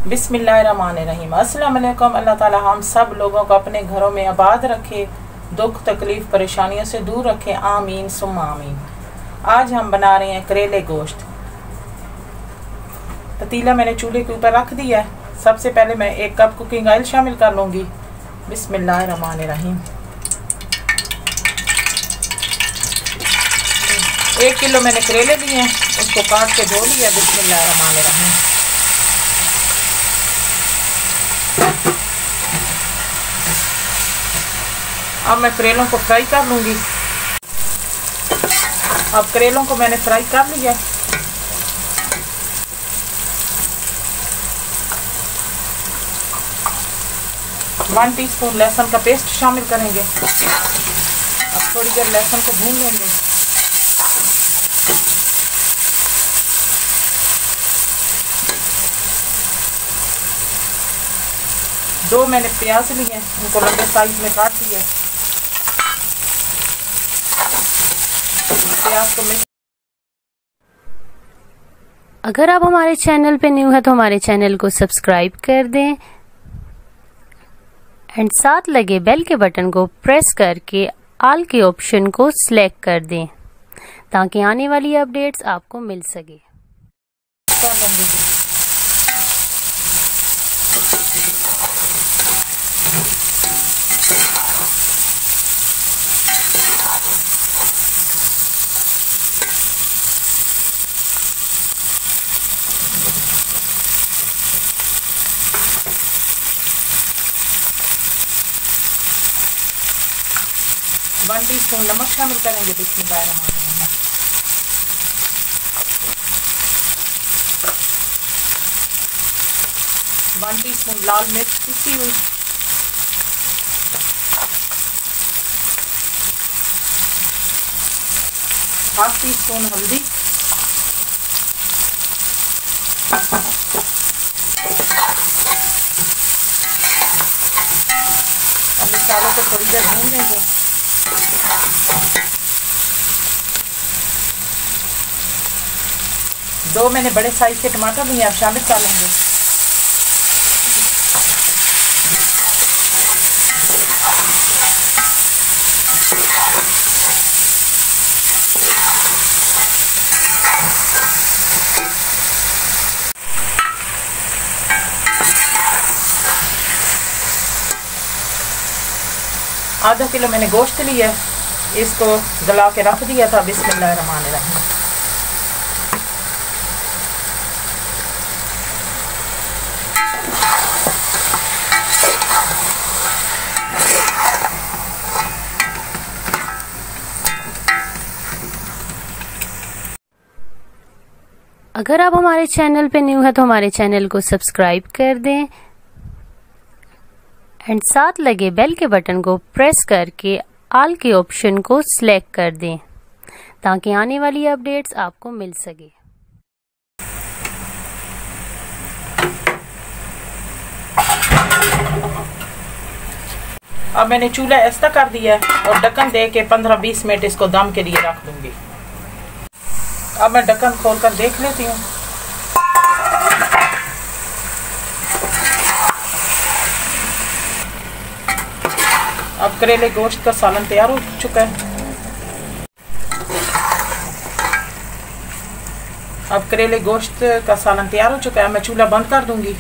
बिस्मिल्लाहिर्रहमानिर्रहीम। अस्सलाम वालेकुम। अल्लाह ताला हम सब लोगों को अपने घरों में आबाद रखे, दुख तकलीफ़ परेशानियों से दूर रखे, आमीन सुम्मा आमीन। आज हम बना रहे हैं करेले गोश्त। पतीला मैंने चूल्हे के ऊपर रख दिया है। सबसे पहले मैं 1 कप कुकिंग ऑयल शामिल कर लूँगी। बिस्मिल्लाहिर्रहमानिर्रहीम। 1 किलो मैंने करेले लिए हैं, उसको काट के धो लिया। बिस्मिल्लाहिर्रहमानिर्रहीम। अब मैं करेलों को फ्राई कर लूँगी। अब करेलों को मैंने फ्राई कर लिया। वन टीस्पून लहसुन का पेस्ट शामिल करेंगे। अब थोड़ी देर लहसुन को भून लेंगे। दो मैंने प्याज लिए हैं, उनको लंबे साइज में काट दिया। प्याज को मिक्स। अगर आप हमारे चैनल पे न्यू है तो हमारे चैनल को सब्सक्राइब कर दें एंड साथ लगे बेल के बटन को प्रेस करके ऑल के ऑप्शन को सिलेक्ट कर दें ताकि आने वाली अपडेट्स आपको मिल सके। वन टीस्पून नमक शामिल करेंगे। बिस्मिल्लाहिर्रहमानिर्रहीम। 1 टीस्पून लाल मिर्च पिसी हुई। 1/2 टीस्पून हल्दी। अब मसालों को थोड़ी देर भून लेंगे। दो मैंने बड़े साइज के टमाटर लिए, आप शामिल कर लेंगे। आधा किलो मैंने गोश्त लिया है, इसको गला के रख दिया था। बिस्मिल्लाहिर्रहमानिर्रहीम। अगर आप हमारे चैनल पे न्यू है तो हमारे चैनल को सब्सक्राइब कर दें एंड साथ लगे बेल के बटन को प्रेस करके ऑल के ऑप्शन को सिलेक्ट कर दें ताकि आने वाली अपडेट्स आपको मिल सके। अब मैंने चूल्हा ऐसा कर दिया है और ढक्कन दे के 15-20 मिनट इसको दम के लिए रख दूंगी। अब मैं ढक्कन खोलकर देख लेती हूँ। अब करेले गोश्त का सालन तैयार हो चुका है। अब करेले गोश्त का सालन तैयार हो चुका है। मैं चूल्हा बंद कर दूंगी।